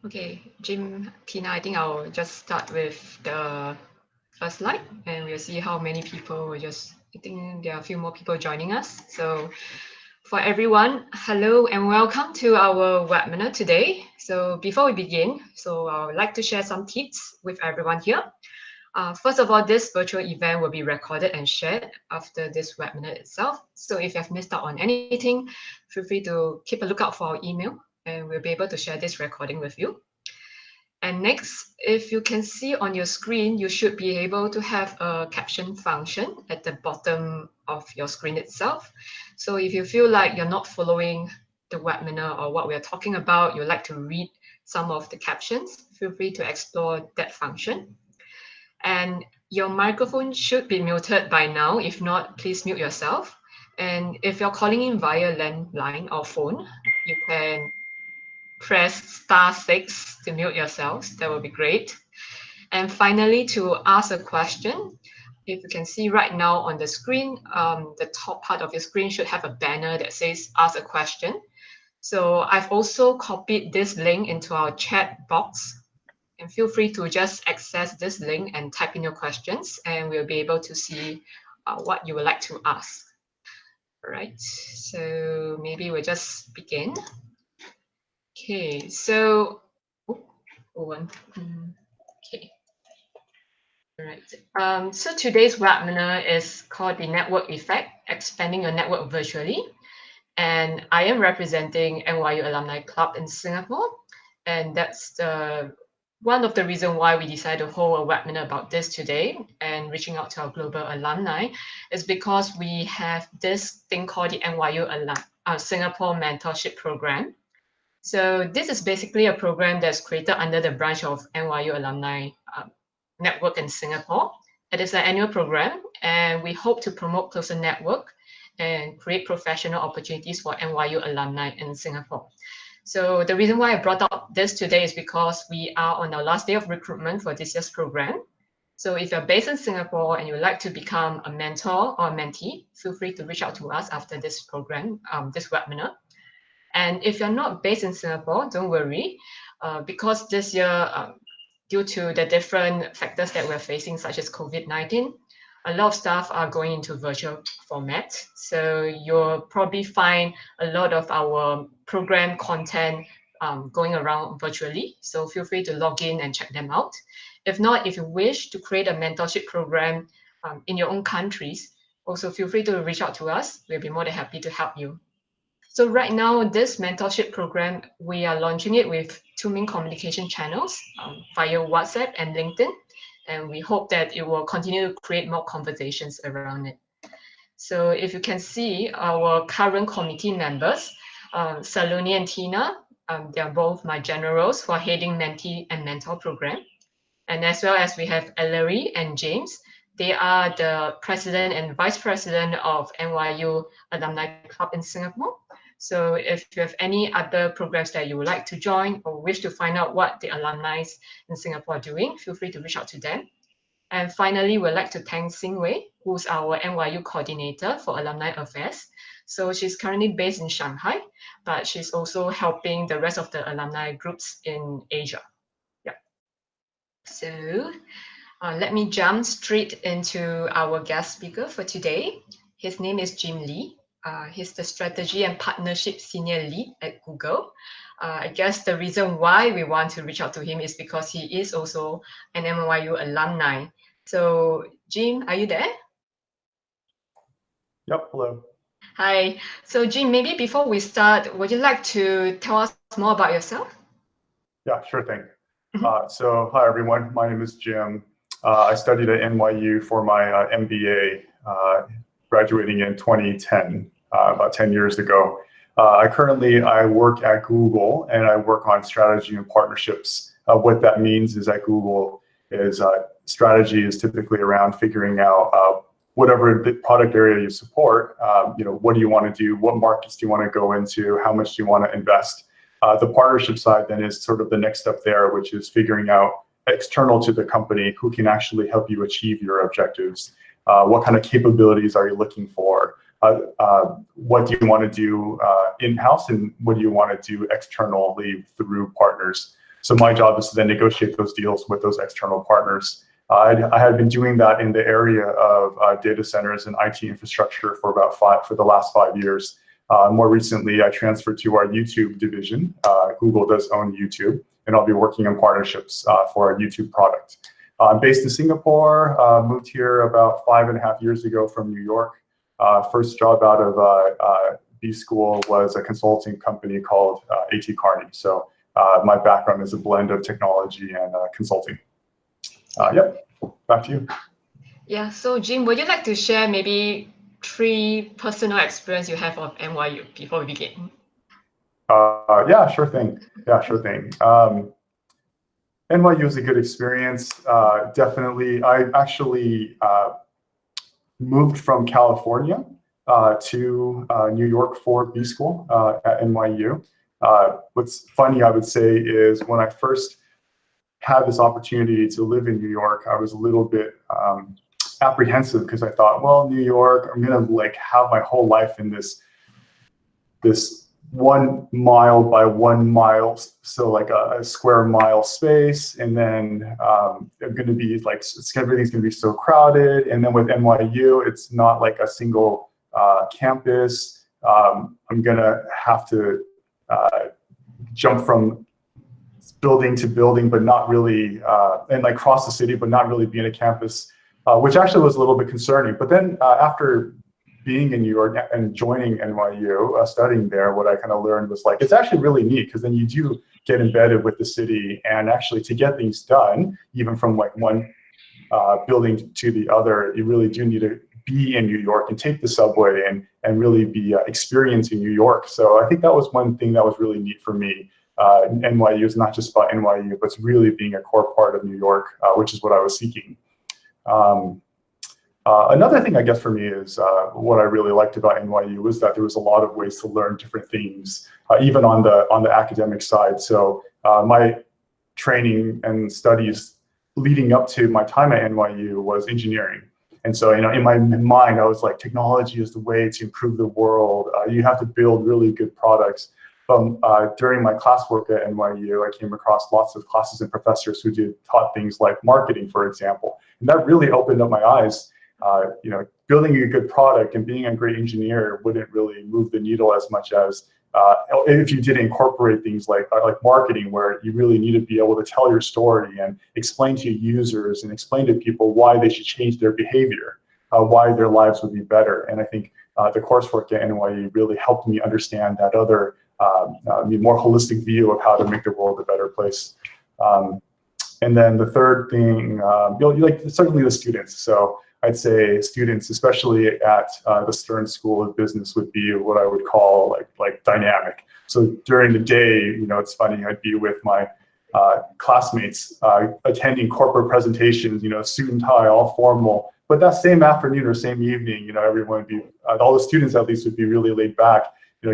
Okay, Jim, Tina, I think I'll just start with the first slide and we'll see how many people will I think there are a few more people joining us. So for everyone, hello and welcome to our webinar today. So before we begin, I would like to share some tips with everyone here. First of all, this virtual event will be recorded and shared after this webinar itself. So if you have missed out on anything, feel free to keep a lookout for our email and we'll be able to share this recording with you. And next, if you can see on your screen, you should be able to have a caption function at the bottom of your screen itself. So if you feel like you're not following the webinar or what we're talking about, you'd like to read some of the captions, feel free to explore that function. And your microphone should be muted by now. If not, please mute yourself. And if you're calling in via landline or phone, you can press *6 to mute yourselves. That would be great. And finally, to ask a question, if you can see right now on the screen, the top part of your screen should have a banner that says ask a question. So I've also copied this link into our chat box. And feel free to just access this link and type in your questions, and we'll be able to see what you would like to ask. All right, so maybe we'll just begin. Okay, so, okay. All right, so today's webinar is called The Network Effect, Expanding Your Network Virtually. And I am representing NYU Alumni Club in Singapore. And that's one of the reasons why we decided to hold a webinar about this today and reaching out to our global alumni is because we have this thing called the NYU Singapore Mentorship Program. So this is basically a program that's created under the branch of NYU Alumni Network in Singapore. It is an annual program, and we hope to promote closer network and create professional opportunities for NYU alumni in Singapore. So the reason why I brought up this today is because we are on our last day of recruitment for this year's program. So if you're based in Singapore and you'd like to become a mentor or a mentee, feel free to reach out to us after this program, this webinar. And if you're not based in Singapore, don't worry, because this year, due to the different factors that we're facing, such as COVID-19, a lot of staff are going into virtual format. So you'll probably find a lot of our program content going around virtually. So feel free to log in and check them out. If not, if you wish to create a mentorship program in your own countries, also feel free to reach out to us. We'll be more than happy to help you. So right now, this mentorship program, we are launching it with two main communication channels via WhatsApp and LinkedIn. And we hope that it will continue to create more conversations around it. So if you can see our current committee members, Saloni and Tina, they are both my generals for heading Mentee and Mentor program. And as well as we have Ellery and James, they are the president and vice president of NYU Alumni Club in Singapore. So if you have any other programs that you would like to join or wish to find out what the alumni in Singapore are doing, feel free to reach out to them. And finally, we'd like to thank Xing Wei, who's our NYU coordinator for alumni affairs. So she's currently based in Shanghai, but she's also helping the rest of the alumni groups in Asia. Yeah. So let me jump straight into our guest speaker for today. His name is Jim Lee. He's the Strategy and Partnership Senior Lead at Google. I guess the reason why we want to reach out to him is because he is also an NYU alumni. So Jim, are you there? Yep, hello. Hi. So Jim, maybe before we start, would you like to tell us more about yourself? Yeah, sure thing. So hi everyone, my name is Jim. I studied at NYU for my MBA, graduating in 2010, about 10 years ago. I work at Google and I work on strategy and partnerships. What that means is at Google is strategy is typically around figuring out whatever the product area you support, what do you want to do? What markets do you want to go into? How much do you want to invest? The partnership side then is sort of the next step there, which is figuring out external to the company who can actually help you achieve your objectives. What kind of capabilities are you looking for? What do you want to do in-house and what do you want to do externally through partners? So my job is to then negotiate those deals with those external partners. I had been doing that in the area of data centers and IT infrastructure for the last 5 years. More recently, I transferred to our YouTube division. Google does own YouTube, and I'll be working on partnerships for our YouTube product. I'm based in Singapore, moved here about 5.5 years ago from New York. First job out of B school was a consulting company called A.T. Kearney. So my background is a blend of technology and consulting. Yep, back to you. Yeah, so Jim, would you like to share maybe 3 personal experience you have of NYU before we begin? Yeah, sure thing. NYU is a good experience. Definitely, I actually moved from California to New York for B school at NYU. What's funny, I would say, is when I first had this opportunity to live in New York, I was a little bit apprehensive because I thought, well, New York, I'm gonna like have my whole life in this 1 mile by 1 mile, so like a square mile space, and then I'm gonna be like, everything's gonna be so crowded. And then with NYU, it's not like a single campus. I'm gonna have to jump from building to building, but not really, and like cross the city, but not really be in a campus, which actually was a little bit concerning. But then after being in New York and joining NYU, studying there, what I kind of learned was like, it's actually really neat, because then you do get embedded with the city, and actually to get things done, even from like one building to the other, you really do need to be in New York and take the subway and really be experiencing New York. So I think that was one thing that was really neat for me. NYU is not just about NYU, but it's really being a core part of New York, which is what I was seeking. Another thing, I guess, for me is what I really liked about NYU was that there was a lot of ways to learn different things, even on the academic side. So my training and studies leading up to my time at NYU was engineering. And so, in my mind, I was like, technology is the way to improve the world. You have to build really good products. During my classwork at NYU, I came across lots of classes and professors who taught things like marketing, for example. And that really opened up my eyes. Building a good product and being a great engineer wouldn't really move the needle as much as if you did incorporate things like marketing, where you really need to be able to tell your story and explain to users and explain to people why they should change their behavior, why their lives would be better. And I think the coursework at NYU really helped me understand that other more holistic view of how to make the world a better place. And then the third thing, certainly the students. So I'd say students, especially at the Stern School of Business, would be what I would call like dynamic. So during the day, it's funny, I'd be with my classmates attending corporate presentations, suit and tie, all formal. But that same afternoon or same evening, everyone would be, all the students at least would be really laid back,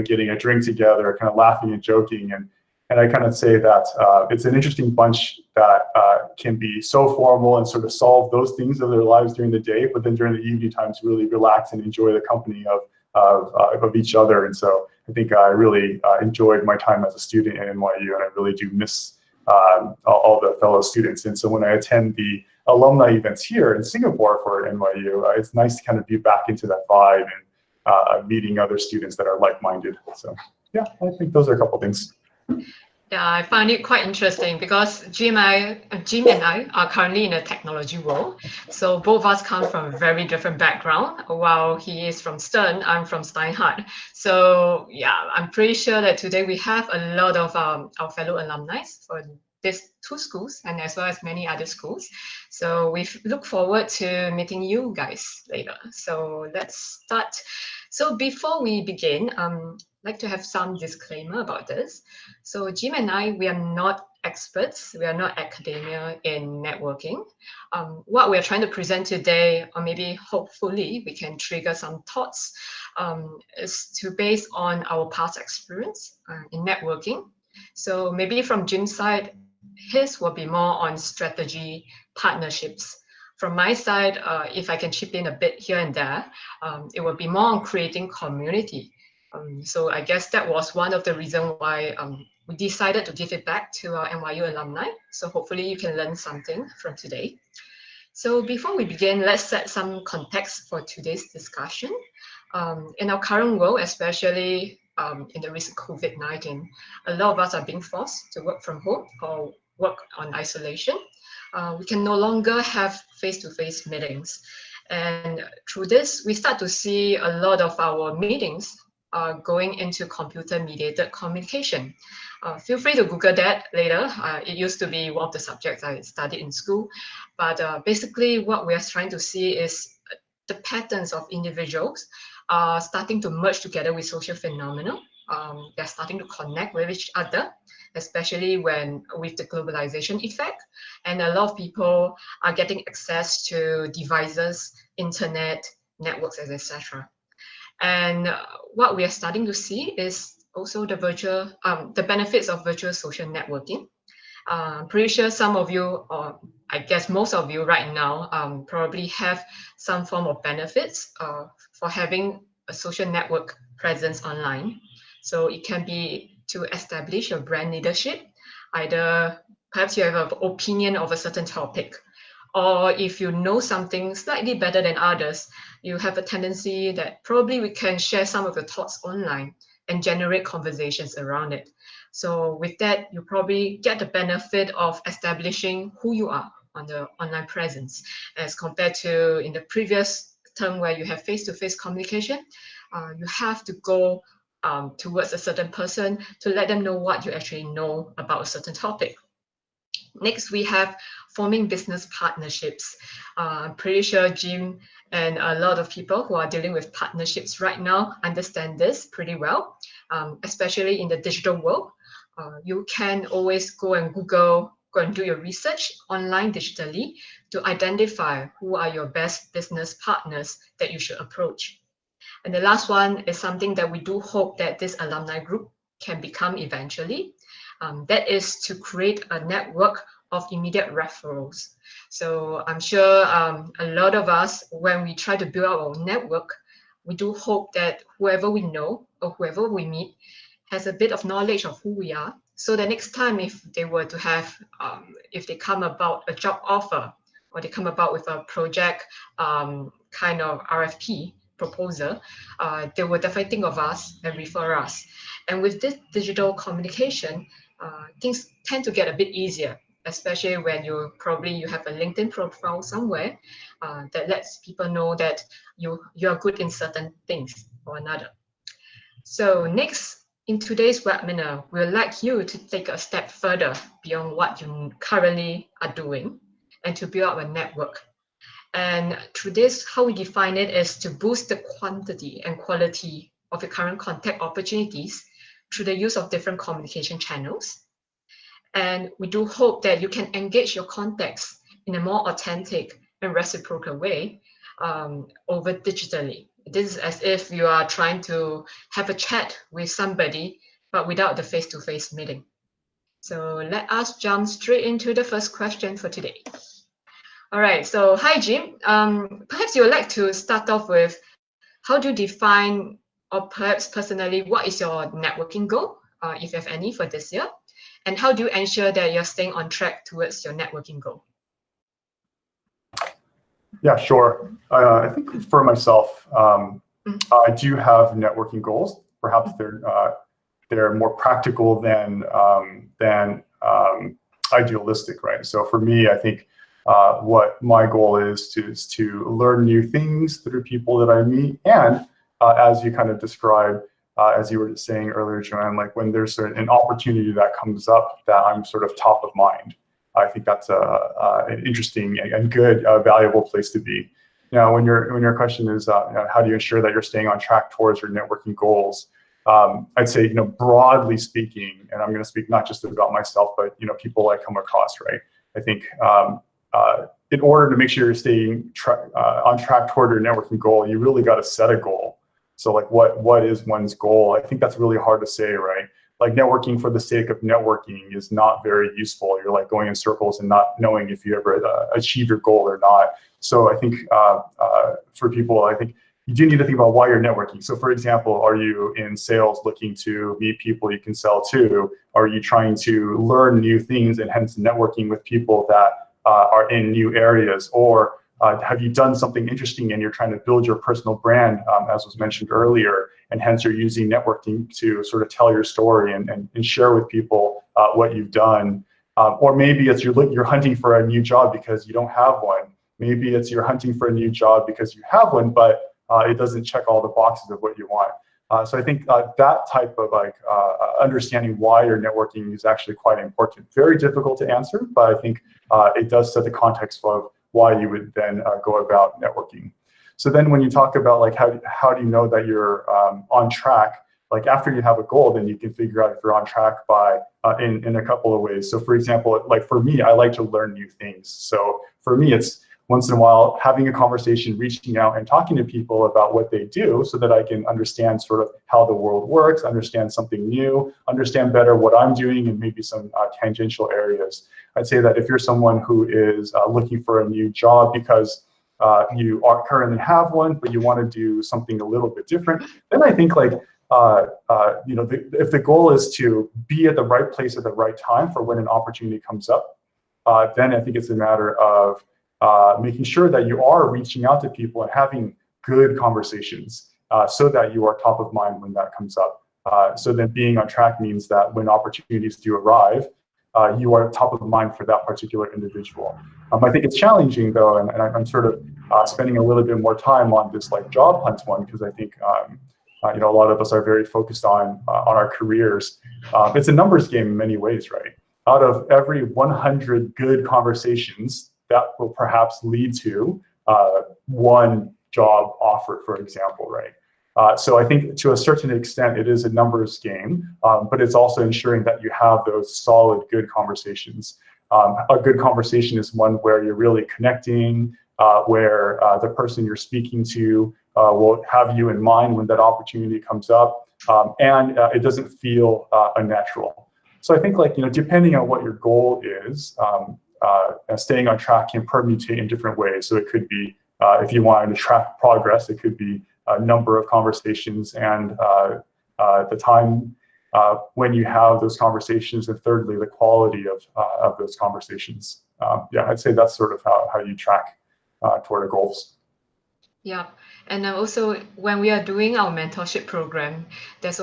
getting a drink together, kind of laughing and joking. And I kind of say that it's an interesting bunch that can be so formal and sort of solve those things of their lives during the day, but then during the evening times really relax and enjoy the company of each other. And so I think I really enjoyed my time as a student at NYU, and I really do miss all the fellow students. And so when I attend the alumni events here in Singapore for NYU, it's nice to kind of be back into that vibe and meeting other students that are like-minded. So yeah, I think those are a couple things. Yeah, I find it quite interesting because Jim and I are currently in a technology role. So both of us come from a very different background. While he is from Stern, I'm from Steinhardt. So yeah, I'm pretty sure that today we have a lot of our fellow alumni for these 2 schools, and as well as many other schools. So we look forward to meeting you guys later. So let's start. So before we begin, I'd like to have some disclaimer about this. So Jim and I, we are not experts. We are not academia in networking. What we are trying to present today, or maybe hopefully we can trigger some thoughts, is to base on our past experience in networking. So maybe from Jim's side, his will be more on strategy, partnerships. From my side, if I can chip in a bit here and there, it will be more on creating community. So I guess that was one of the reasons why we decided to give it back to our NYU alumni. So hopefully you can learn something from today. So before we begin, let's set some context for today's discussion. In our current world, especially in the recent COVID-19, a lot of us are being forced to work from home or work on isolation. We can no longer have face-to-face meetings. And through this, we start to see a lot of our meetings going into computer-mediated communication. Feel free to Google that later. It used to be one of the subjects I studied in school. But basically, what we are trying to see is the patterns of individuals are starting to merge together with social phenomena. They're starting to connect with each other, especially with the globalization effect. And a lot of people are getting access to devices, internet, networks, etc. And what we are starting to see is also the benefits of virtual social networking. I'm pretty sure some of you, or I guess most of you right now, probably have some form of benefits for having a social network presence online. So it can be to establish your brand leadership. Either perhaps you have an opinion of a certain topic, or if you know something slightly better than others, you have a tendency that probably we can share some of your thoughts online and generate conversations around it. So with that, you probably get the benefit of establishing who you are on the online presence, as compared to in the previous term where you have face-to-face communication. You have to go towards a certain person to let them know what you actually know about a certain topic. Next, we have forming business partnerships. I'm pretty sure Jim and a lot of people who are dealing with partnerships right now understand this pretty well, especially in the digital world. You can always go and Google, go and do your research online digitally to identify who are your best business partners that you should approach. And the last one is something that we do hope that this alumni group can become eventually. That is to create a network of immediate referrals. So I'm sure a lot of us, when we try to build our network, we do hope that whoever we know or whoever we meet has a bit of knowledge of who we are. So the next time if they were to have, if they come about a job offer or they come about with a project kind of RFP proposal, they will definitely think of us and refer us. And with this digital communication, things tend to get a bit easier, especially when you have a LinkedIn profile somewhere that lets people know that you are good in certain things or another. So next, in today's webinar, we'd like you to take a step further beyond what you currently are doing and to build up a network. And through this, how we define it is to boost the quantity and quality of your current contact opportunities through the use of different communication channels. And we do hope that you can engage your contacts in a more authentic and reciprocal way over digitally. This is as if you are trying to have a chat with somebody, but without the face-to-face meeting. So let us jump straight into the first question for today. All right, so hi, Jim. Perhaps you would like to start off with how do you define, or perhaps personally, what is your networking goal, if you have any, for this year? And how do you ensure that you're staying on track towards your networking goal? Yeah, sure. I think for myself, I do have networking goals. Perhaps they're more practical than idealistic, right? So for me, I think what my goal is to learn new things through people that I meet, and as you kind of described, as you were saying earlier, Joanne, like when there's an opportunity that comes up that I'm sort of top of mind. I think that's an interesting and good, valuable place to be. Now, when your question is how do you ensure that you're staying on track towards your networking goals, I'd say broadly speaking, and I'm going to speak not just about myself, but people I come across, right? I think in order to make sure you're staying on track toward your networking goal, you really got to set a goal. So like what is one's goal? I think that's really hard to say, right? Like networking for the sake of networking is not very useful. You're like going in circles and not knowing if you ever achieve your goal or not. So I think for people, I think you do need to think about why you're networking. So for example, are you in sales looking to meet people you can sell to? Are you trying to learn new things and hence networking with people that are in new areas? Or have you done something interesting and you're trying to build your personal brand, as was mentioned earlier, and hence you're using networking to sort of tell your story and share with people what you've done. Or maybe it's you're hunting for a new job because you don't have one. Maybe it's you're hunting for a new job because you have one, but it doesn't check all the boxes of what you want. So I think that type of understanding why you're networking is actually quite important. Very difficult to answer, but I think it does set the context of why you would then go about networking. So then when you talk about like how do you know that you're on track, like after you have a goal, then you can figure out if you're on track by in a couple of ways. So for example, like for me, I like to learn new things. So for me, it's once in a while having a conversation, reaching out and talking to people about what they do so that I can understand sort of how the world works, understand something new, understand better what I'm doing and maybe some tangential areas. I'd say that if you're someone who is looking for a new job because you currently have one, but you want to do something a little bit different, then I think like, if the goal is to be at the right place at the right time for when an opportunity comes up, then I think it's a matter of making sure that you are reaching out to people and having good conversations so that you are top of mind when that comes up. So then being on track means that when opportunities do arrive, you are top of mind for that particular individual. I think it's challenging though, and I'm sort of spending a little bit more time on this like job hunt one because I think a lot of us are very focused on our careers. It's a numbers game in many ways, right? Out of every 100 good conversations, that will perhaps lead to one job offer, for example, right? So I think to a certain extent, it is a numbers game, but it's also ensuring that you have those solid, good conversations. A good conversation is one where you're really connecting, where the person you're speaking to will have you in mind when that opportunity comes up, and it doesn't feel unnatural. So I think like, depending on what your goal is, staying on track can permutate in different ways. So it could be, if you want to track progress, it could be a number of conversations and the time when you have those conversations, and thirdly, the quality of those conversations. Yeah, I'd say that's sort of how you track toward the goals. Yeah, and also when we are doing our mentorship program, there's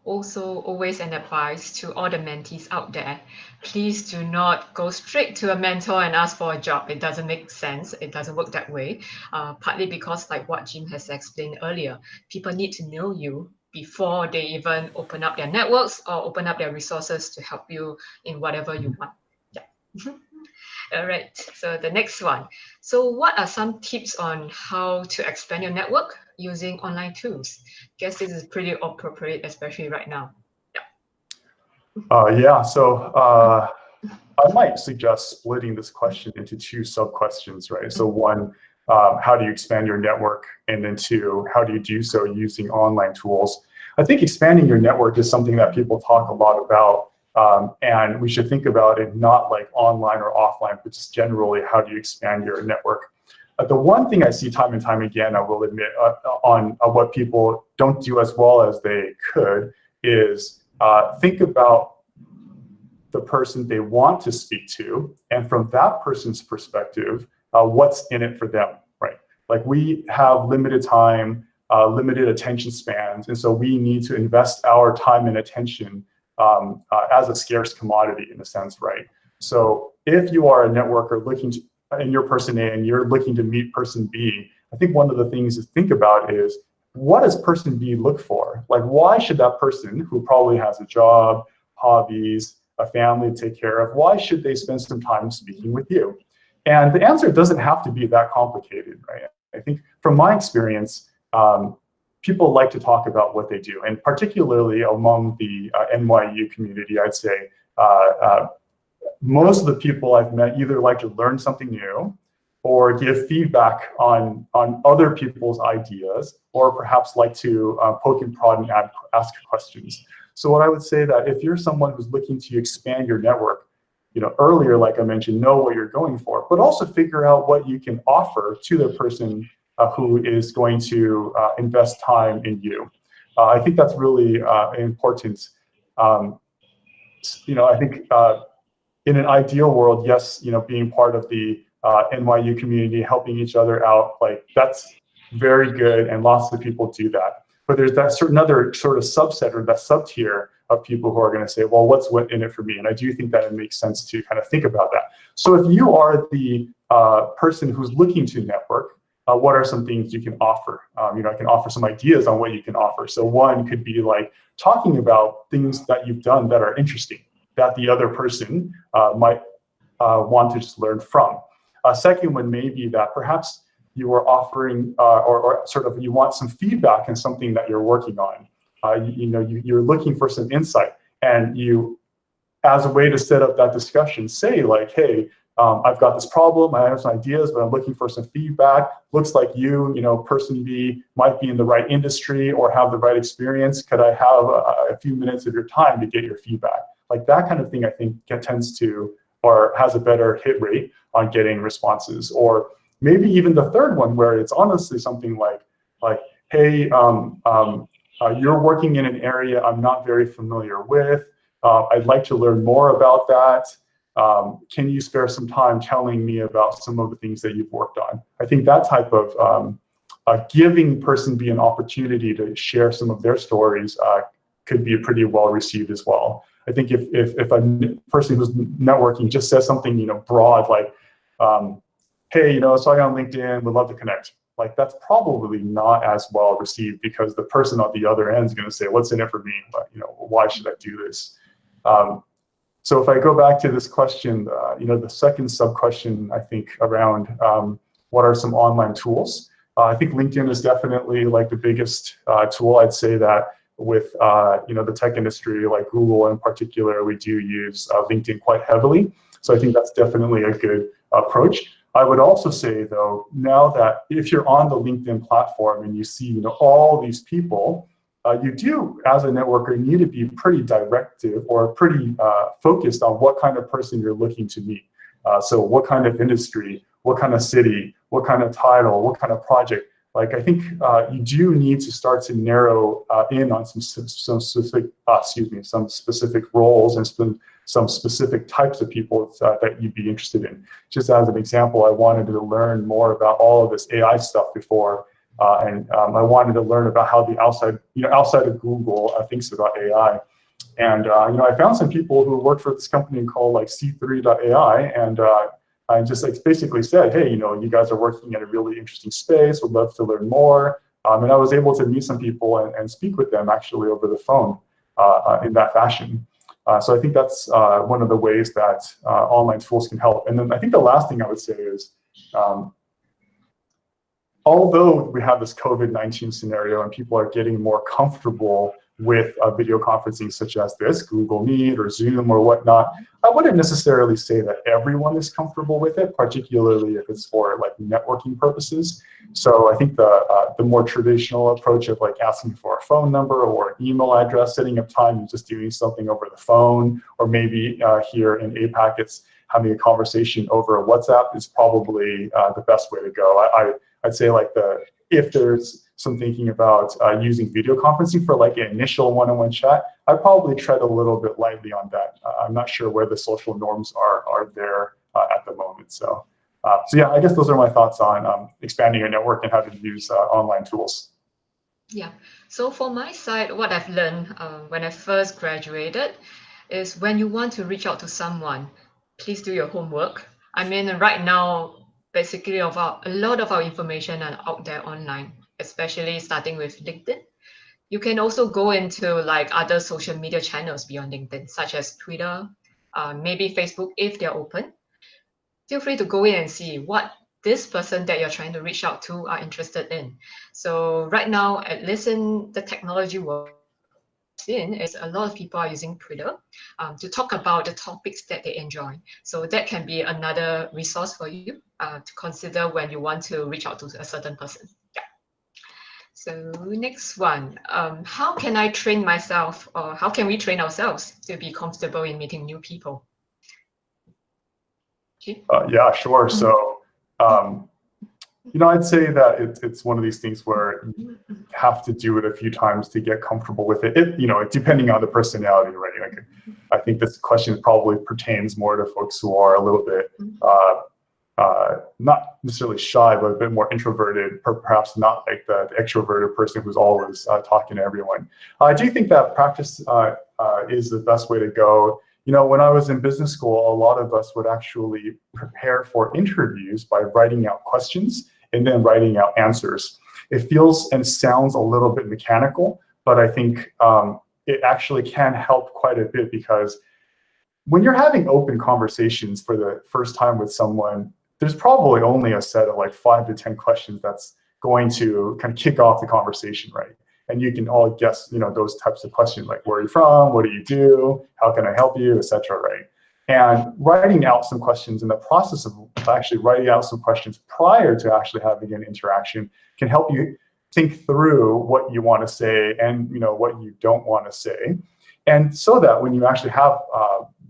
also always an advice to all the mentees out there. Please do not go straight to a mentor and ask for a job. It doesn't make sense. It doesn't work that way. Partly because like what Jim has explained earlier, people need to know you before they even open up their networks or open up their resources to help you in whatever you want. Yeah. All right, so the next one. So what are some tips on how to expand your network using online tools? Guess this is pretty appropriate, especially right now. Yeah, so I might suggest splitting this question into two sub-questions, right? So one, how do you expand your network? And then two, how do you do so using online tools? I think expanding your network is something that people talk a lot about. And we should think about it not like online or offline, but just generally, how do you expand your network? The one thing I see time and time again, I will admit, on what people don't do as well as they could is think about the person they want to speak to, and from that person's perspective, what's in it for them, right? Like we have limited time, limited attention spans, and so we need to invest our time and attention as a scarce commodity in a sense, right? So if you are a networker looking to, and you're person A and you're looking to meet person B, I think one of the things to think about is, what does person B look for? Like, why should that person who probably has a job, hobbies, a family to take care of, why should they spend some time speaking with you? And the answer doesn't have to be that complicated, right? I think from my experience, people like to talk about what they do, and particularly among the NYU community, I'd say most of the people I've met either like to learn something new or give feedback on other people's ideas, or perhaps like to poke and prod and ask questions. So what I would say that if you're someone who's looking to expand your network, earlier, like I mentioned, know what you're going for, but also figure out what you can offer to the person who is going to invest time in you. I think that's really important. I think in an ideal world, yes, being part of the NYU community, helping each other out, like that's very good, and lots of people do that. But there's that certain other sort of subset or that sub-tier of people who are going to say, well, what's in it for me? And I do think that it makes sense to kind of think about that. So if you are the person who's looking to network, what are some things you can offer? I can offer some ideas on what you can offer. So one could be like talking about things that you've done that are interesting, that the other person might want to just learn from. A second one may be that perhaps you are offering or sort of you want some feedback in something that you're working on. You're looking for some insight, and you, as a way to set up that discussion, say like, hey, I've got this problem, I have some ideas, but I'm looking for some feedback. Looks like person B might be in the right industry or have the right experience. Could I have a few minutes of your time to get your feedback? Like that kind of thing, I think tends to, or has a better hit rate on getting responses. Or maybe even the third one, where it's honestly something like, hey, you're working in an area I'm not very familiar with. I'd like to learn more about that. Can you spare some time telling me about some of the things that you've worked on? I think that type of giving person B an opportunity to share some of their stories could be pretty well received as well. I think if a person who's networking just says something broad like, hey, saw you on LinkedIn, would love to connect. Like that's probably not as well received, because the person on the other end is going to say, what's in it for me? But why should I do this? So if I go back to this question, the second sub-question, I think, around what are some online tools? I think LinkedIn is definitely like the biggest tool. I'd say that with the tech industry, like Google in particular, we do use LinkedIn quite heavily. So I think that's definitely a good approach. I would also say, though, now that if you're on the LinkedIn platform and you see all these people, you do, as a networker, need to be pretty directive or pretty focused on what kind of person you're looking to meet. So what kind of industry, what kind of city, what kind of title, what kind of project. Like I think you do need to start to narrow in on some specific roles and some specific types of people that you'd be interested in. Just as an example, I wanted to learn more about all of this AI stuff before. And I wanted to learn about how the outside of Google thinks about AI. And I found some people who worked for this company called like C3.ai, and I just basically said, hey, you guys are working in a really interesting space, would love to learn more. And I was able to meet some people and speak with them actually over the phone in that fashion. So I think that's one of the ways that online tools can help. And then I think the last thing I would say is, although we have this COVID-19 scenario and people are getting more comfortable with video conferencing such as this, Google Meet or Zoom or whatnot, I wouldn't necessarily say that everyone is comfortable with it, particularly if it's for like networking purposes. So I think the more traditional approach of like asking for a phone number or an email address, setting up time and just doing something over the phone, or maybe here in APAC, it's having a conversation over WhatsApp is probably the best way to go. I'd say like if there's some thinking about using video conferencing for like an initial one-on-one chat, I'd probably tread a little bit lightly on that. I'm not sure where the social norms are there at the moment. So yeah, I guess those are my thoughts on expanding your network and how to use online tools. Yeah, so for my side, what I've learned when I first graduated is when you want to reach out to someone, please do your homework. I mean, right now, basically a lot of our information are out there online, especially starting with LinkedIn. You can also go into like other social media channels beyond LinkedIn, such as Twitter, maybe Facebook, if they're open. Feel free to go in and see what this person that you're trying to reach out to are interested in. So right now, at least in the technology world, is a lot of people are using Twitter to talk about the topics that they enjoy. So that can be another resource for you to consider when you want to reach out to a certain person. Yeah. So next one, how can I train myself, or how can we train ourselves to be comfortable in meeting new people? Yeah, sure. So I'd say that it's one of these things where you have to do it a few times to get comfortable with it. Depending on the personality, right? Like, I think this question probably pertains more to folks who are a little bit not necessarily shy, but a bit more introverted, perhaps not like the extroverted person who's always talking to everyone. I do think that practice is the best way to go. When I was in business school, a lot of us would actually prepare for interviews by writing out questions and then writing out answers. It feels and sounds a little bit mechanical, but I think it actually can help quite a bit, because when you're having open conversations for the first time with someone, there's probably only a set of like 5 to 10 questions that's going to kind of kick off the conversation, right? And you can all guess, those types of questions, like where are you from, what do you do, how can I help you, etc., right? And writing out some questions in the process of actually writing out some questions prior to actually having an interaction can help you think through what you want to say and what you don't want to say. And so that when you actually have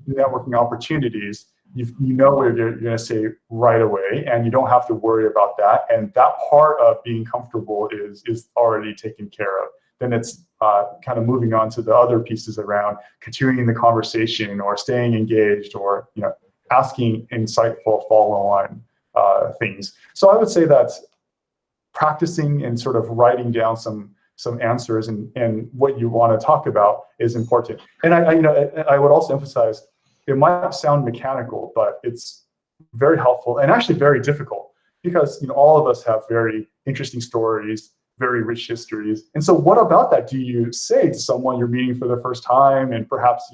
networking opportunities, you know what you're going to say right away, and you don't have to worry about that. And that part of being comfortable is already taken care of. Then it's kind of moving on to the other pieces around continuing the conversation or staying engaged or asking insightful follow-on things. So I would say that practicing and sort of writing down some answers and what you want to talk about is important. And I would also emphasize, it might sound mechanical, but it's very helpful and actually very difficult, because all of us have very interesting stories, very rich histories. And so what about that do you say to someone you're meeting for the first time, and perhaps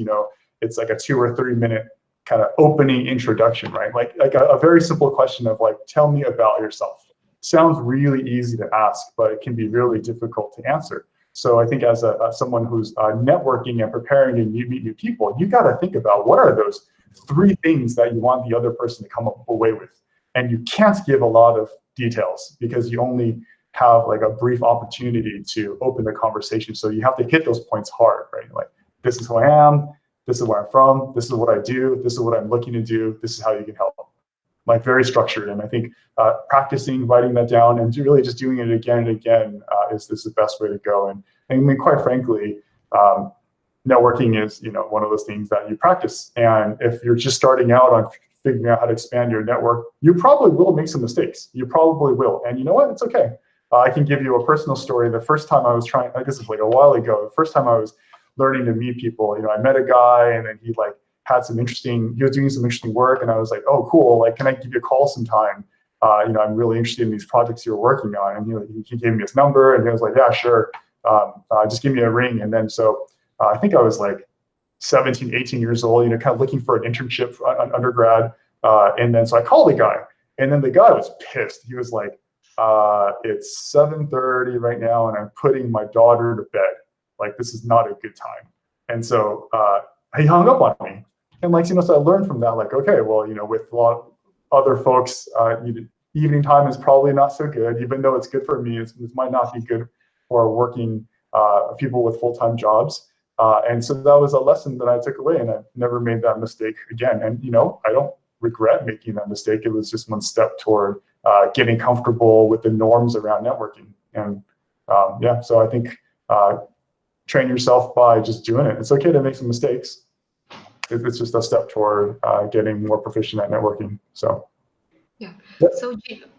it's like a 2 or 3 minute kind of opening introduction, right? Like a very simple question of like, tell me about yourself. Sounds really easy to ask, but it can be really difficult to answer. So I think as someone who's networking and preparing to meet new people, you got to think about what are those 3 things that you want the other person to come away with. And you can't give a lot of details because you only have like a brief opportunity to open the conversation. So you have to hit those points hard, right? Like, this is who I am, this is where I'm from, this is what I do, this is what I'm looking to do, this is how you can help. Like, very structured. And I think practicing, writing that down, and really just doing it again and again is the best way to go. And I mean, quite frankly, networking is one of those things that you practice. And if you're just starting out on figuring out how to expand your network, you probably will make some mistakes. You probably will. And you know what? It's okay. I can give you a personal story. The first time I was trying, this is like a while ago, the first time I was learning to meet people, I met a guy, and then he was doing some interesting work, and I was like, oh, cool, like, can I give you a call sometime? I'm really interested in these projects you're working on. And he gave me his number, and he was like, yeah, sure, just give me a ring. And then so I think I was like 17, 18 years old, kind of looking for an internship for undergrad. And then so I called the guy, and then the guy was pissed. He was like, it's 7:30 right now, and I'm putting my daughter to bed. Like, this is not a good time. And so he hung up on me. And so I learned from that, like, okay, well, with a lot of other folks, evening time is probably not so good, even though it's good for me. It might not be good for working people with full-time jobs. And so that was a lesson that I took away, and I've never made that mistake again. And, I don't regret making that mistake. It was just one step toward getting comfortable with the norms around networking. And so I think train yourself by just doing it. It's okay to make some mistakes. It's just a step toward getting more proficient at networking. So, yeah. So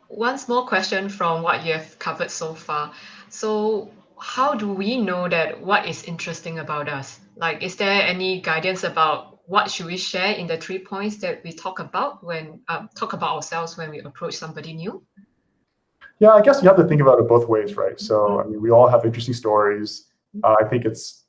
one small question from what you have covered so far. So how do we know that what is interesting about us? Like, is there any guidance about what should we share in the 3 points that we talk about when talk about ourselves when we approach somebody new? Yeah, I guess you have to think about it both ways, right? So I mean, we all have interesting stories. I think it's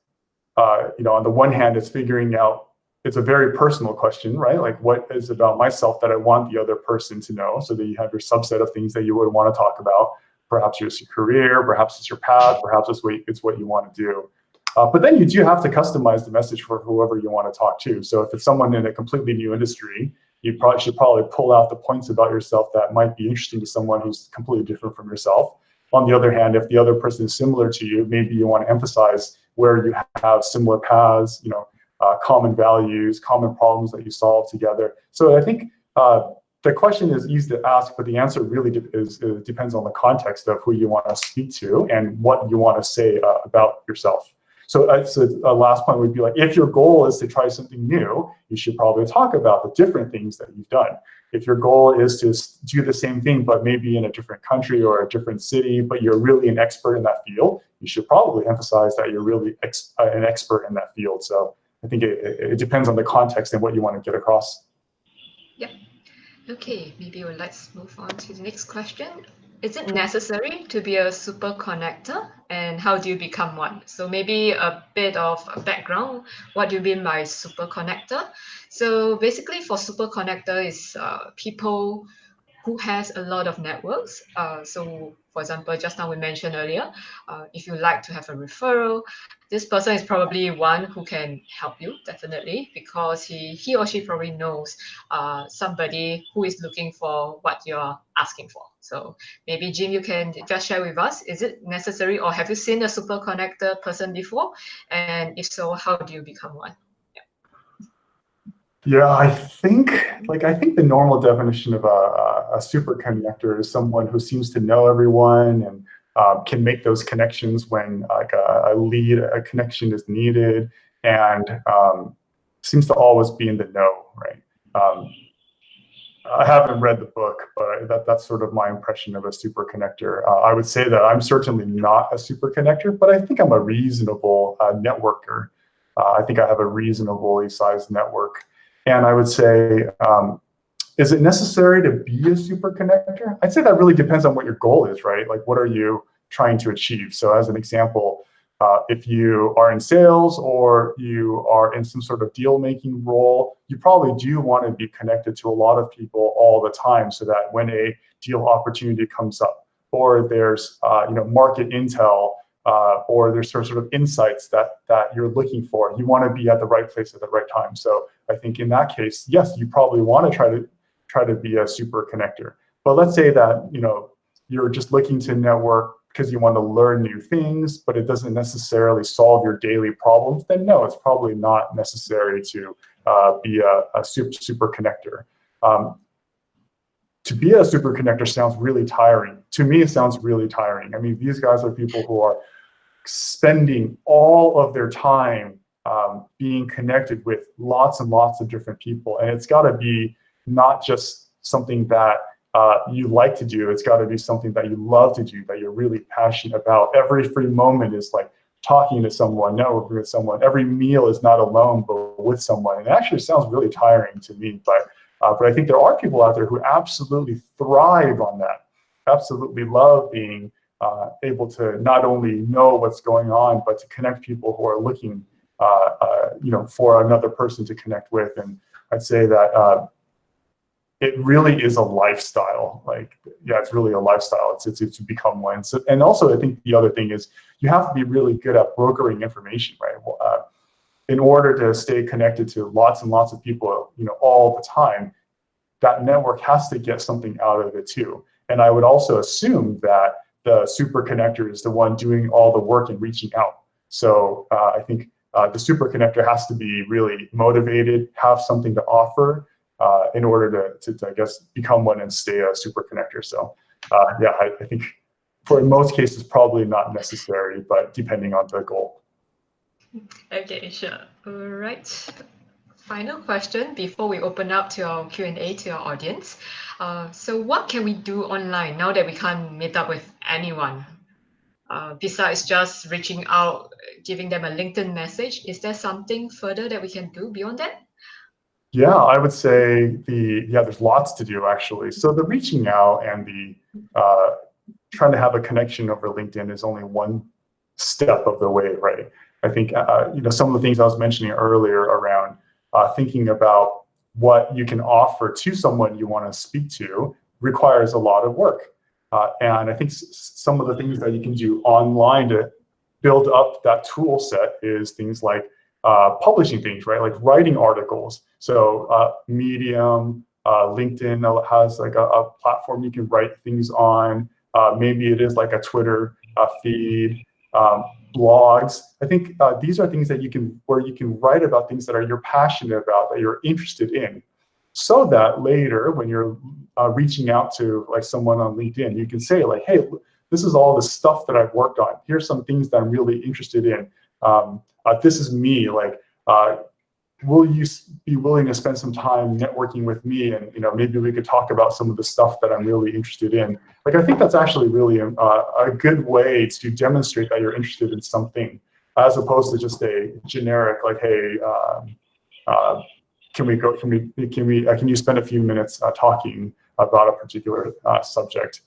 on the one hand, it's figuring out. It's a very personal question, right? Like, what is about myself that I want the other person to know, so that you have your subset of things that you would want to talk about. Perhaps it's your career, perhaps it's your path, perhaps it's what you want to do. But then you do have to customize the message for whoever you want to talk to. So if it's someone in a completely new industry, you should probably pull out the points about yourself that might be interesting to someone who's completely different from yourself. On the other hand, if the other person is similar to you, maybe you want to emphasize where you have similar paths, common values, common problems that you solve together. So I think the question is easy to ask, but the answer really depends on the context of who you want to speak to and what you want to say about yourself. So a last point would be like, if your goal is to try something new, you should probably talk about the different things that you've done. If your goal is to do the same thing, but maybe in a different country or a different city, but you're really an expert in that field, you should probably emphasize that you're really an expert in that field. So I think it depends on the context and what you want to get across. Yep. Okay, maybe let's move on to the next question. Is it necessary to be a super connector, and how do you become one? So maybe a bit of a background. What do you mean by super connector? So basically for super connector is people who has a lot of networks. So for example, just now we mentioned earlier, if you like to have a referral, this person is probably one who can help you, definitely, because he or she probably knows somebody who is looking for what you're asking for. So maybe Jim, you can just share with us, is it necessary, or have you seen a super connector person before? And if so, how do you become one? Yeah, I think the normal definition of a super connector is someone who seems to know everyone and can make those connections when like a connection is needed, and seems to always be in the know, right? I haven't read the book, but that's sort of my impression of a super connector. I would say that I'm certainly not a super connector, but I think I'm a reasonable networker. I think I have a reasonably sized network. And I would say, is it necessary to be a super connector? I'd say that really depends on what your goal is, right? Like, what are you trying to achieve? So as an example, if you are in sales or you are in some sort of deal-making role, you probably do want to be connected to a lot of people all the time so that when a deal opportunity comes up, or there's market intel, or there's sort of insights that you're looking for, you want to be at the right place at the right time. So I think in that case, yes, you probably want to try to be a super connector. But let's say that you're just looking to network because you want to learn new things, but it doesn't necessarily solve your daily problems, then no, it's probably not necessary to be a super connector. To be a super connector sounds really tiring. To me, it sounds really tiring. I mean, these guys are people who are spending all of their time being connected with lots and lots of different people. And it's got to be not just something that you like to do. It's got to be something that you love to do, that you're really passionate about. Every free moment is like talking to someone, networking with someone. Every meal is not alone, but with someone. And it actually sounds really tiring to me. But I think there are people out there who absolutely thrive on that, absolutely love being able to not only know what's going on, but to connect people who are looking, for another person to connect with. And I'd say that it really is a lifestyle. Like, yeah, it's really a lifestyle. It's to become one. So, and also, I think the other thing is you have to be really good at brokering information, right? In order to stay connected to lots and lots of people, all the time, that network has to get something out of it too. And I would also assume that the super connector is the one doing all the work and reaching out. So I think the super connector has to be really motivated, have something to offer in order to I guess, become one and stay a super connector. So yeah, I think in most cases, probably not necessary, but depending on the goal. Okay, sure. All right. Final question before we open up to our Q&A to our audience. So what can we do online now that we can't meet up with anyone? Besides just reaching out, giving them a LinkedIn message, is there something further that we can do beyond that? Yeah, I would say there's lots to do actually. So the reaching out and the trying to have a connection over LinkedIn is only one step of the way, right? I think some of the things I was mentioning earlier around thinking about what you can offer to someone you want to speak to requires a lot of work. And I think some of the things that you can do online to build up that tool set is things like publishing things, right? Like writing articles. So Medium, LinkedIn has like a platform you can write things on. Maybe it is like a Twitter feed, blogs. I think these are things that where you can write about things that you're passionate about, that you're interested in. so that later when you're reaching out to like someone on LinkedIn, you can say like, hey, this is all the stuff that I've worked on. Here's some things that I'm really interested in. This is me. Like, will you be willing to spend some time networking with me? And maybe we could talk about some of the stuff that I'm really interested in. Like, I think that's actually really a good way to demonstrate that you're interested in something, as opposed to just a generic like, hey, can you spend a few minutes talking about a particular subject?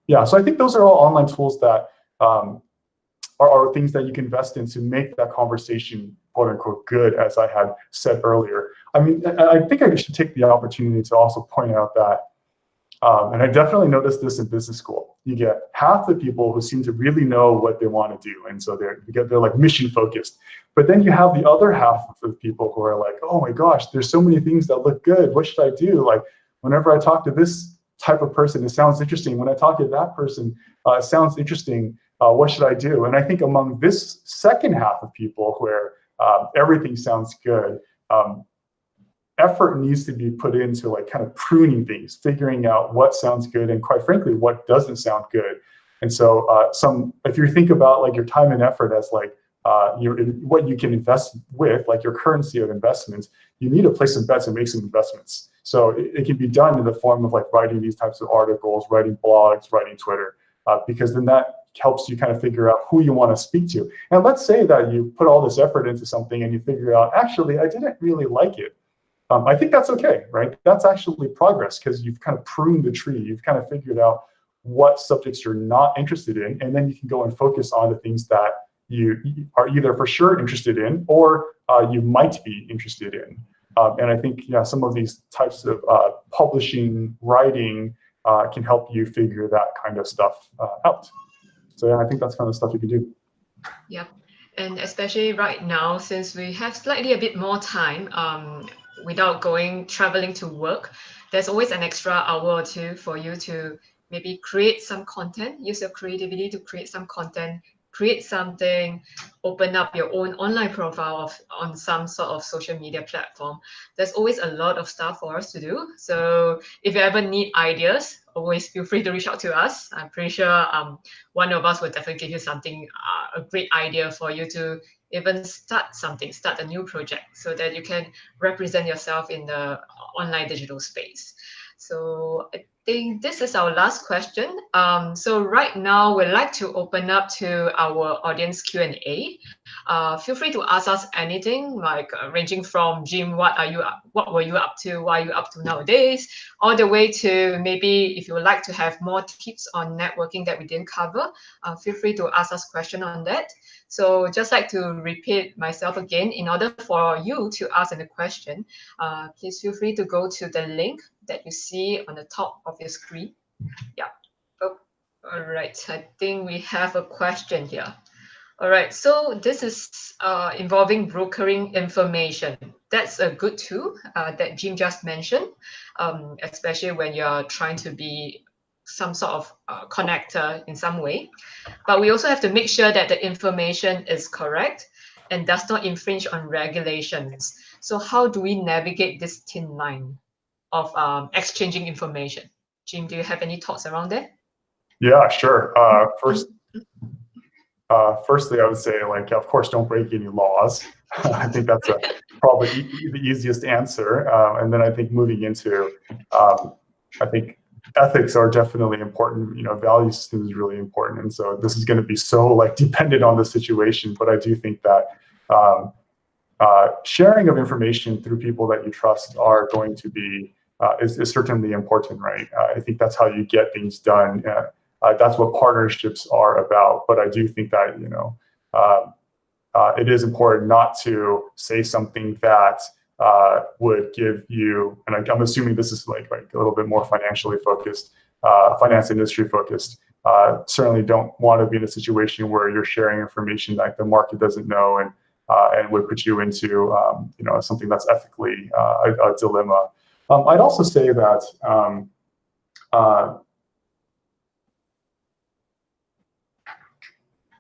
Yeah, so I think those are all online tools that are things that you can invest in to make that conversation, quote unquote, good, as I had said earlier. I mean, I think I should take the opportunity to also point out that, and I definitely noticed this in business school, you get half the people who seem to really know what they want to do. And so they're like mission focused. But then you have the other half of the people who are like, oh my gosh, there's so many things that look good. What should I do? Like, whenever I talk to this type of person, it sounds interesting. When I talk to that person, it sounds interesting. What should I do? And I think among this second half of people where everything sounds good, effort needs to be put into like kind of pruning things, figuring out what sounds good and, quite frankly, what doesn't sound good. And so if you think about like your time and effort as like what you can invest with, like your currency of investments, you need to place some bets and make some investments. So it can be done in the form of like writing these types of articles, writing blogs, writing Twitter, because then that helps you kind of figure out who you want to speak to. And let's say that you put all this effort into something and you figure out, actually, I didn't really like it. I think that's okay, right? That's actually progress, because you've kind of pruned the tree. You've kind of figured out what subjects you're not interested in, and then you can go and focus on the things that you are either for sure interested in or you might be interested in. And I think some of these types of publishing, writing can help you figure that kind of stuff out. So yeah, I think that's kind of stuff you can do. Yep. And especially right now, since we have slightly a bit more time without traveling to work, there's always an extra hour or two for you to maybe create some content, use your creativity to create some content, create something, open up your own online profile on some sort of social media platform. There's always a lot of stuff for us to do. So if you ever need ideas, always feel free to reach out to us. I'm pretty sure one of us will definitely give you something, a great idea for you to even start a new project, so that you can represent yourself in the online digital space. So I think this is our last question. So right now we'd like to open up to our audience Q&A. Feel free to ask us anything, like ranging from Jim, what were you up to? What are you up to nowadays? All the way to maybe if you would like to have more tips on networking that we didn't cover, feel free to ask us questions on that. So just like to repeat myself again, in order for you to ask a question, please feel free to go to the link that you see on the top of your screen. Yeah. Oh, all right. I think we have a question here. All right. So this is involving brokering information. That's a good tool that Jim just mentioned, especially when you're trying to be some sort of connector in some way. But we also have to make sure that the information is correct and does not infringe on regulations. So how do we navigate this thin line of exchanging information? Jim, do you have any thoughts around that? Yeah, sure. Firstly, I would say, like, of course, don't break any laws. I think that's probably the easiest answer. And then I think moving into, I think ethics are definitely important. Value system is really important. And so this is going to be so like dependent on the situation. But I do think that sharing of information through people that you trust are going to be is certainly important, right? I think that's how you get things done. That's what partnerships are about. But I do think that it is important not to say something that would give you, and I'm assuming this is like a little bit more financially focused, finance industry focused. Certainly don't want to be in a situation where you're sharing information that the market doesn't know and would put you into something that's ethically a dilemma. I'd also say that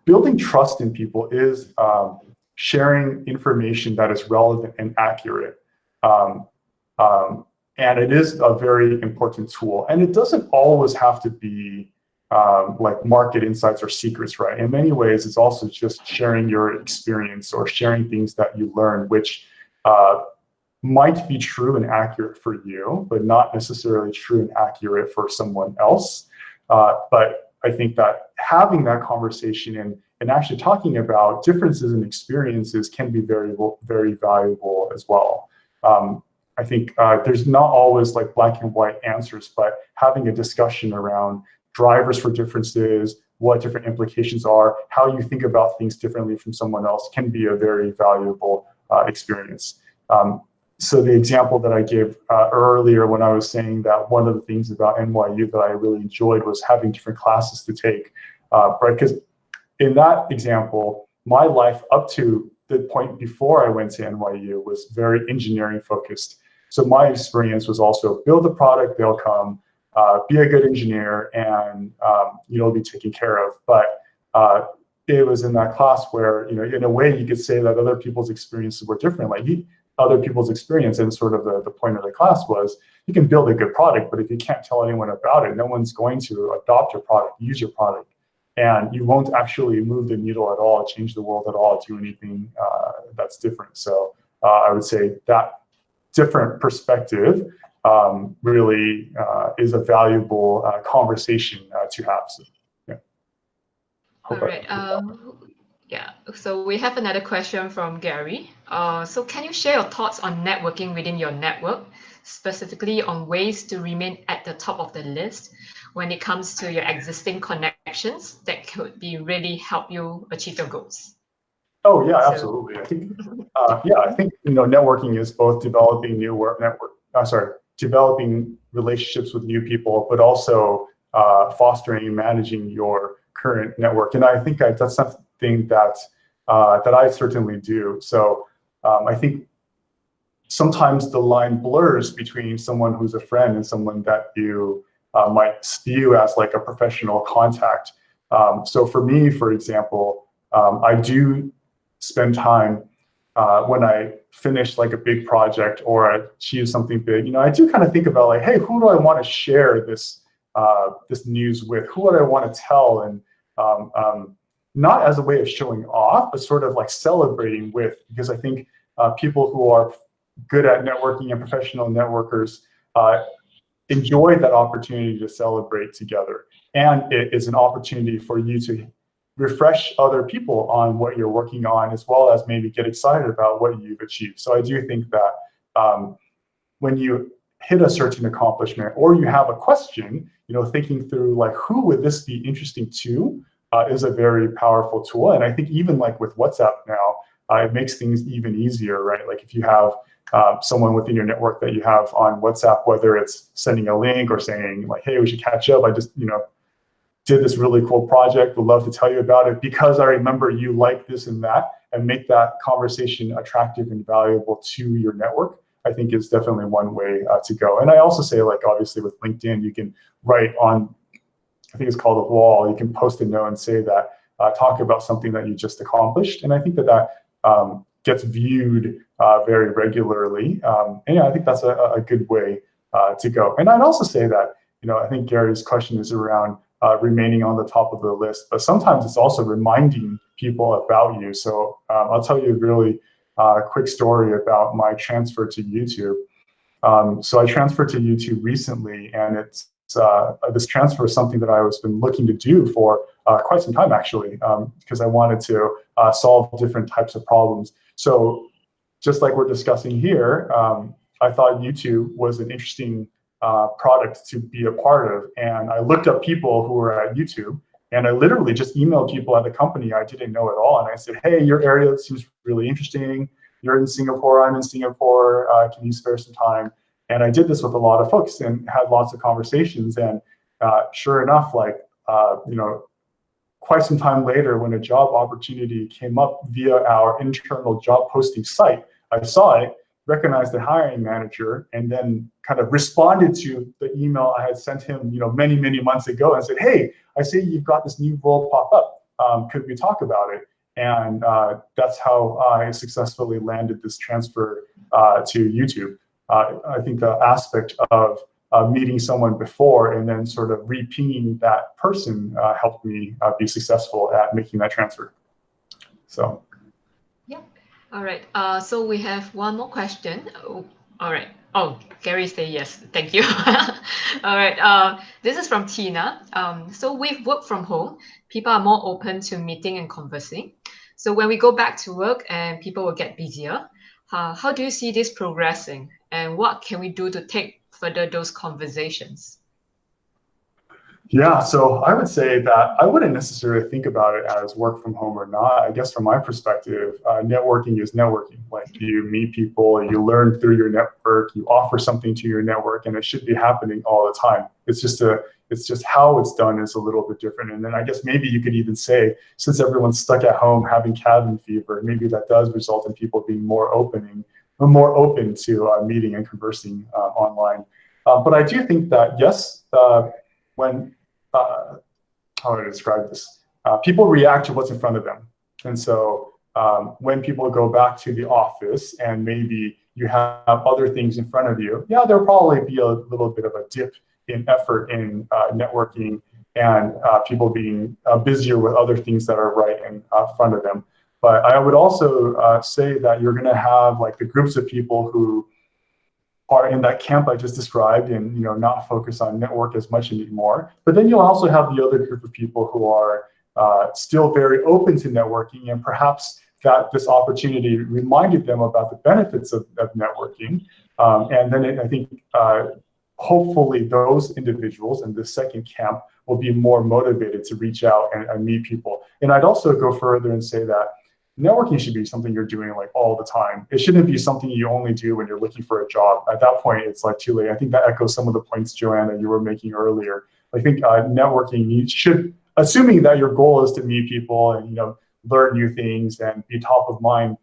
building trust in people is sharing information that is relevant and accurate. And it is a very important tool. And it doesn't always have to be like market insights or secrets, right? In many ways, it's also just sharing your experience or sharing things that you learn, which might be true and accurate for you, but not necessarily true and accurate for someone else. But I think that having that conversation and actually talking about differences in experiences can be very, very valuable as well. I think there's not always like black and white answers, but having a discussion around drivers for differences, what different implications are, how you think about things differently from someone else can be a very valuable experience. So the example that I gave earlier when I was saying that one of the things about NYU that I really enjoyed was having different classes to take, right? Because in that example, my life up to the point before I went to NYU was very engineering focused. So my experience was also build a product, they'll come, be a good engineer, and you'll be taken care of. But it was in that class where, in a way you could say that other people's experiences were different. Like other people's experience, and sort of the point of the class was, you can build a good product, but if you can't tell anyone about it, no one's going to adopt your product, use your product. And you won't actually move the needle at all, change the world at all, do anything that's different. So I would say that different perspective really is a valuable conversation to have. So, yeah. All right. Yeah. So we have another question from Gary. So can you share your thoughts on networking within your network, specifically on ways to remain at the top of the list when it comes to your existing connections that could be really help you achieve your goals? Oh yeah, absolutely. I think networking is both developing developing relationships with new people, but also fostering and managing your current network. And I think that's something that I certainly do. So I think sometimes the line blurs between someone who's a friend and someone that you might view as like a professional contact. So for me, for example, I do spend time when I finish like a big project or I achieve something big. I do kind of think about like, hey, who do I want to share this news with? Who would I want to tell? And not as a way of showing off, but sort of like celebrating with, because I think people who are good at networking and professional networkers enjoy that opportunity to celebrate together. And it is an opportunity for you to refresh other people on what you're working on, as well as maybe get excited about what you've achieved. So I do think that when you hit a certain accomplishment or you have a question, thinking through like, who would this be interesting to is a very powerful tool. And I think even like with WhatsApp now, it makes things even easier, right? Like if you have someone within your network that you have on WhatsApp, whether it's sending a link or saying like, hey, we should catch up. I just, did this really cool project, would love to tell you about it because I remember you like this and that, and make that conversation attractive and valuable to your network, I think is definitely one way to go. And I also say, like, obviously with LinkedIn, you can write on, I think it's called a wall, you can post a note and say that, talk about something that you just accomplished. And I think that gets viewed very regularly. And yeah, I think that's a good way to go. And I'd also say that, I think Gary's question is around remaining on the top of the list, but sometimes it's also reminding people about you. So I'll tell you a really quick story about my transfer to YouTube. So I transferred to YouTube recently, and it's this transfer is something that I was been looking to do for quite some time, actually, because I wanted to solve different types of problems. So just like we're discussing here, I thought YouTube was an interesting product to be a part of. And I looked up people who were at YouTube, and I literally just emailed people at the company I didn't know at all. And I said, hey, your area seems really interesting. You're in Singapore, I'm in Singapore. Can you spare some time? And I did this with a lot of folks and had lots of conversations. And sure enough, like, quite some time later, when a job opportunity came up via our internal job posting site, I saw it, recognized the hiring manager, and then kind of responded to the email I had sent him, many, many months ago, and said, hey, I see you've got this new role pop up. Could we talk about it? And that's how I successfully landed this transfer to YouTube. I think the aspect of meeting someone before and then sort of re-pinging that person helped me be successful at making that transfer. So. Yeah. All right. So we have one more question. Oh, all right. Oh, Gary say yes. Thank you. All right. This is from Tina. So with work from home, people are more open to meeting and conversing. So when we go back to work and people will get busier, how do you see this progressing? And what can we do to take further those conversations? Yeah, so I would say that I wouldn't necessarily think about it as work from home or not. I guess from my perspective, networking is networking. Like you meet people, you learn through your network, you offer something to your network, and it should be happening all the time. It's just how it's done is a little bit different. And then I guess maybe you could even say, since everyone's stuck at home having cabin fever, maybe that does result in people being more open to meeting and conversing online. But I do think that yes, when how do I describe this? People react to what's in front of them. And so when people go back to the office and maybe you have other things in front of you, yeah, there'll probably be a little bit of a dip in effort in networking and people being busier with other things that are right in front of them. But I would also say that you're going to have like the groups of people who are in that camp I just described and not focus on network as much anymore. But then you'll also have the other group of people who are still very open to networking, and perhaps that this opportunity reminded them about the benefits of networking. And then I think hopefully those individuals in the second camp will be more motivated to reach out and meet people. And I'd also go further and say that networking should be something you're doing like all the time. It shouldn't be something you only do when you're looking for a job. At that point, it's like too late. I think that echoes some of the points, Joanna, you were making earlier. I think networking, you should, assuming that your goal is to meet people and learn new things and be top of mind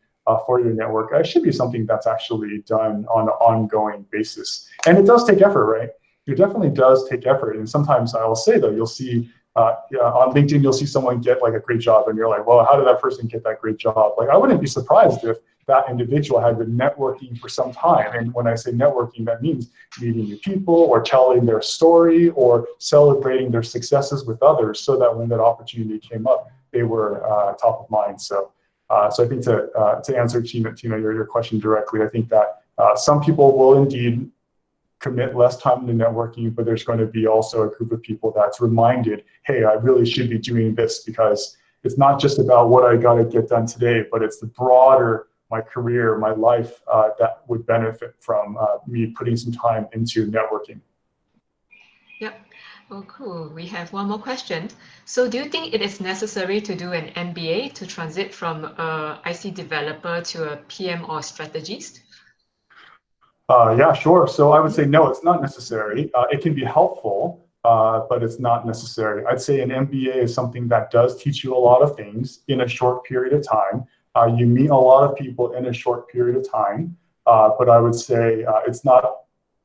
for your network, it should be something that's actually done on an ongoing basis. And it does take effort, right? It definitely does take effort. And sometimes I will say though, you'll see on LinkedIn, you'll see someone get like a great job and you're like, well, how did that person get that great job? Like, I wouldn't be surprised if that individual had been networking for some time. And when I say networking, that means meeting new people or telling their story or celebrating their successes with others so that when that opportunity came up, they were top of mind. So I think to answer Tina, your question directly, I think that some people will indeed commit less time to networking, but there's going to be also a group of people that's reminded, hey, I really should be doing this because it's not just about what I got to get done today, but it's the broader, my career, my life that would benefit from me putting some time into networking. Yep. Oh, cool. We have one more question. So do you think it is necessary to do an MBA to transit from a IC developer to a PM or strategist? Yeah, sure. So I would say, no, it's not necessary. It can be helpful, but it's not necessary. I'd say an MBA is something that does teach you a lot of things in a short period of time. You meet a lot of people in a short period of time, but I would say it's not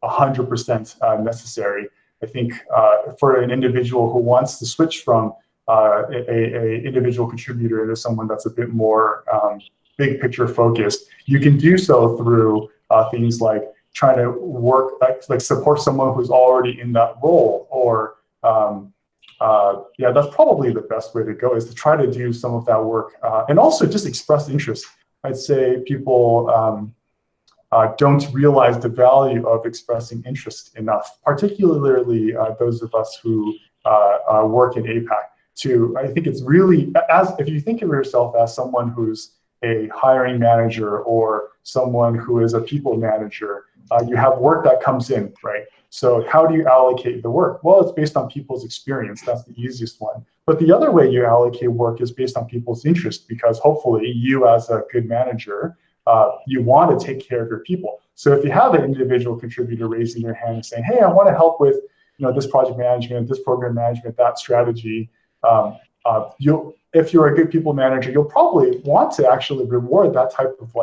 100% necessary. I think for an individual who wants to switch from a individual contributor into someone that's a bit more big picture focused, you can do so through things like trying to work, like support someone who's already in that role, or yeah, that's probably the best way to go, is to try to do some of that work and also just express interest. I'd say people don't realize the value of expressing interest enough, particularly those of us who work in APAC. I think it's really, if you think of yourself as someone who's a hiring manager or someone who is a people manager, you have work that comes in, right? So how do you allocate the work? Well, it's based on people's experience. That's the easiest one. But the other way you allocate work is based on people's interest, because hopefully you, as a good manager, you want to take care of your people. So if you have an individual contributor raising their hand and saying, hey, I want to help with this project management, this program management, that strategy, if you're a good people manager, you'll probably want to actually reward that type of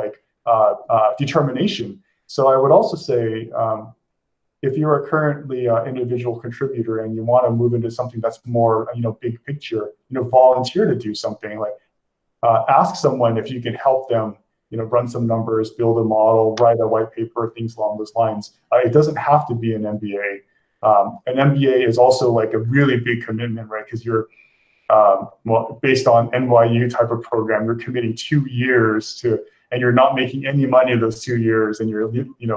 determination. So I would also say, if you're currently an individual contributor and you want to move into something that's more, big picture, volunteer to do something. Like ask someone if you can help them run some numbers, build a model, write a white paper, things along those lines. It doesn't have to be an MBA. An MBA is also like a really big commitment, right? Because you're based on NYU type of program, you're committing 2 years to, and you're not making any money in those 2 years, and you're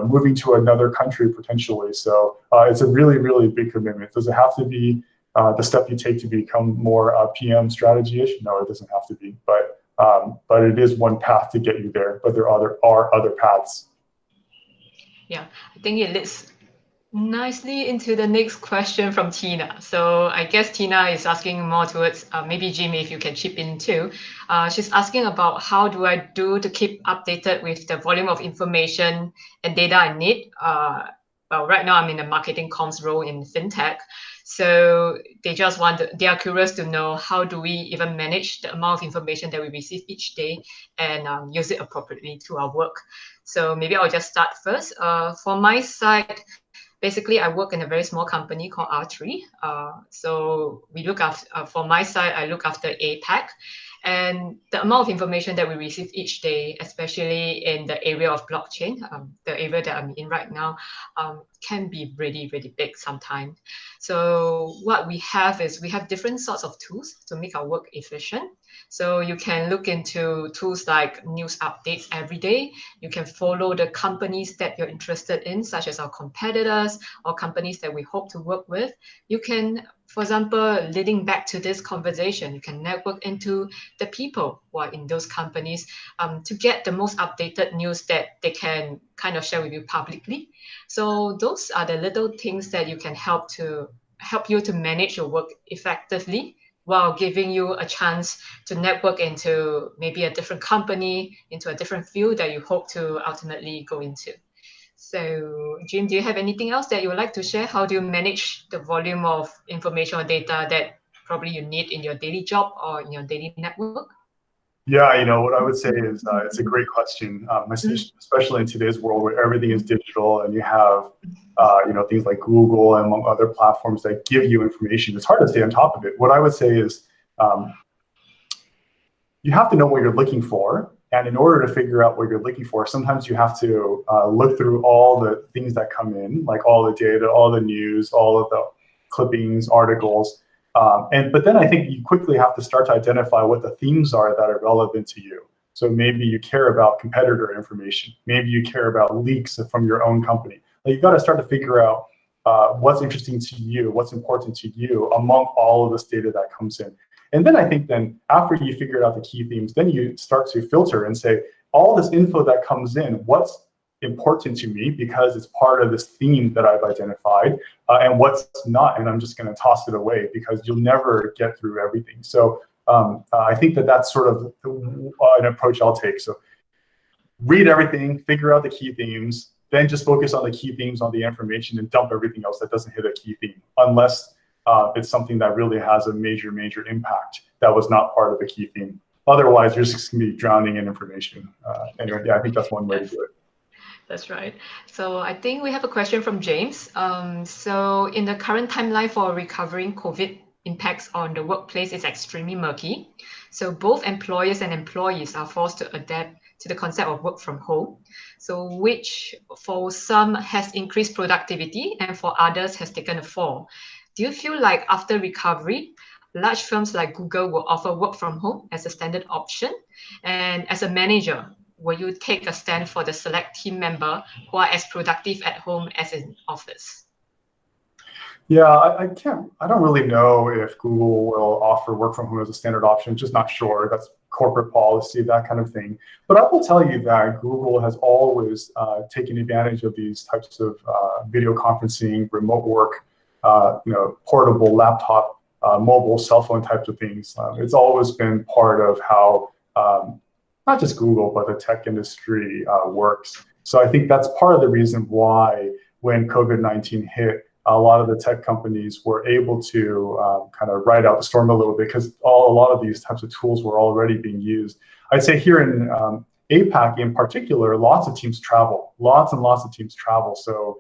moving to another country potentially. So it's a really, really big commitment. Does it have to be the step you take to become more PM strategy-ish? No, it doesn't have to be, but it is one path to get you there. But there are other paths. Yeah, I think it leads nicely into the next question from Tina. So I guess Tina is asking more towards maybe Jimmy, if you can chip in too. She's asking about how do I do to keep updated with the volume of information and data I need. Well, right now I'm in the marketing comms role in fintech. So they are curious to know, how do we even manage the amount of information that we receive each day and use it appropriately to our work. So maybe I'll just start first. For my side, basically, I work in a very small company called R3. So we look after, for my side, I look after APAC. And the amount of information that we receive each day, especially in the area of blockchain, the area that I'm in right now, can be really, really big sometimes. So what we have is we have different sorts of tools to make our work efficient. So you can look into tools like news updates every day. You can follow the companies that you're interested in, such as our competitors or companies that we hope to work with. You can, for example, leading back to this conversation, you can network into the people who are in those companies to get the most updated news that they can kind of share with you publicly. So those are the little things that you can help you to manage your work effectively, while giving you a chance to network into maybe a different company, into a different field that you hope to ultimately go into. So, Jim, do you have anything else that you would like to share? How do you manage the volume of information or data that probably you need in your daily job or in your daily network? Yeah, what I would say is it's a great question, especially in today's world where everything is digital and you have things like Google and among other platforms that give you information. It's hard to stay on top of it. What I would say is you have to know what you're looking for. And in order to figure out what you're looking for, sometimes you have to look through all the things that come in, like all the data, all the news, all of the clippings, articles. But then I think you quickly have to start to identify what the themes are that are relevant to you. So maybe you care about competitor information. Maybe you care about leaks from your own company. You've got to start to figure out what's interesting to you, what's important to you among all of this data that comes in. And then I think after you figured out the key themes, then you start to filter and say, all this info that comes in, what's important to me because it's part of this theme that I've identified, and what's not, and I'm just going to toss it away because you'll never get through everything. So I think that's sort of an approach I'll take. So read everything, figure out the key themes, then just focus on the key themes on the information and dump everything else that doesn't hit a key theme, unless it's something that really has a major, major impact that was not part of the key theme. Otherwise, you're just going to be drowning in information. Anyway, yeah, I think that's one way to do it. That's right. So I think we have a question from James. So in the current timeline for recovering COVID impacts on the workplace is extremely murky. So both employers and employees are forced to adapt to the concept of work from home. So which for some has increased productivity and for others has taken a fall. Do you feel like after recovery, large firms like Google will offer work from home as a standard option? And as a manager, will you take a stand for the select team member who are as productive at home as in office? Yeah, I don't really know if Google will offer work from home as a standard option. Just not sure. That's corporate policy, that kind of thing. But I will tell you that Google has always taken advantage of these types of video conferencing, remote work, portable laptop, mobile cell phone types of things. It's always been part of how not just Google, but the tech industry works. So I think that's part of the reason why when COVID-19 hit, a lot of the tech companies were able to kind of ride out the storm a little bit because a lot of these types of tools were already being used. I'd say here in APAC in particular, lots of teams travel, lots and lots of teams travel. So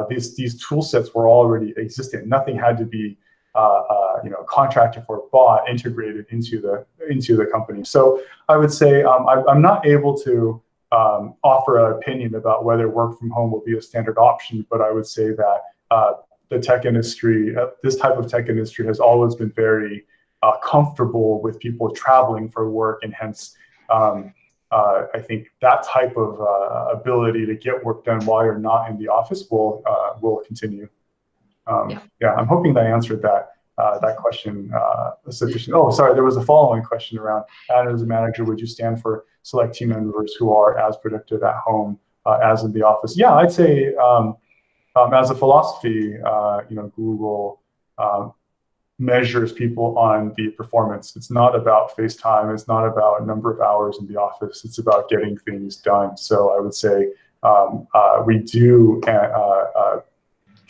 these tool sets were already existing. Nothing had to be contracted for, bought, integrated into the company. So I would say I'm not able to offer an opinion about whether work from home will be a standard option, but I would say that the tech industry, this type of tech industry, has always been very comfortable with people traveling for work, and hence I think that type of ability to get work done while you're not in the office will continue. Yeah, I'm hoping that I answered that question sufficient. Oh, sorry, there was a following question around, as a manager, would you stand for select team members who are as productive at home as in the office? Yeah, I'd say as a philosophy, Google measures people on the performance. It's not about face time. It's not about number of hours in the office. It's about getting things done. So I would say we do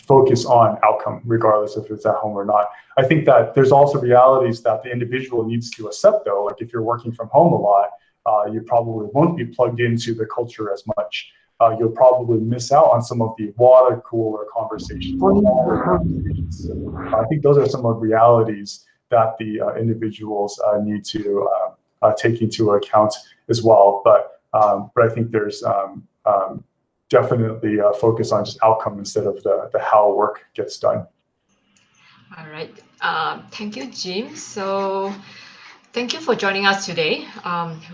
focus on outcome, regardless if it's at home or not. I think that there's also realities that the individual needs to accept, though. Like if you're working from home a lot, you probably won't be plugged into the culture as much. You'll probably miss out on some of the water cooler conversations. I think those are some of the realities that the individuals need to take into account as well. But I think there's definitely focus on just outcome instead of the how work gets done. All right. Thank you, Jim. So thank you for joining us today.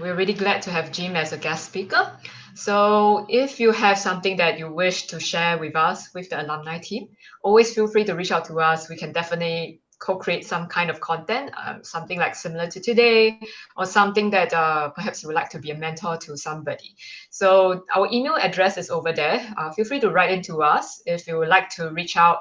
We're really glad to have Jim as a guest speaker. So if you have something that you wish to share with us, with the alumni team, always feel free to reach out to us. We can definitely co-create some kind of content, something like similar to today, or something that perhaps you would like to be a mentor to somebody. So our email address is over there. Feel free to write into us if you would like to reach out,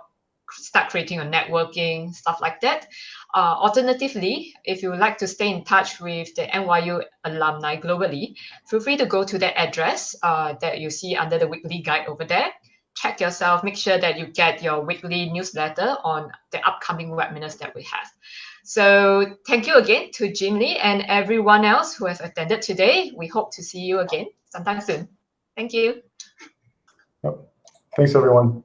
start creating a networking, stuff like that. Alternatively, if you would like to stay in touch with the NYU alumni globally, feel free to go to that address that you see under the weekly guide over there. Check yourself, make sure that you get your weekly newsletter on the upcoming webinars that we have. So thank you again to Jim Lee and everyone else who has attended today. We hope to see you again sometime soon. Thank you. Yep. Thanks, everyone.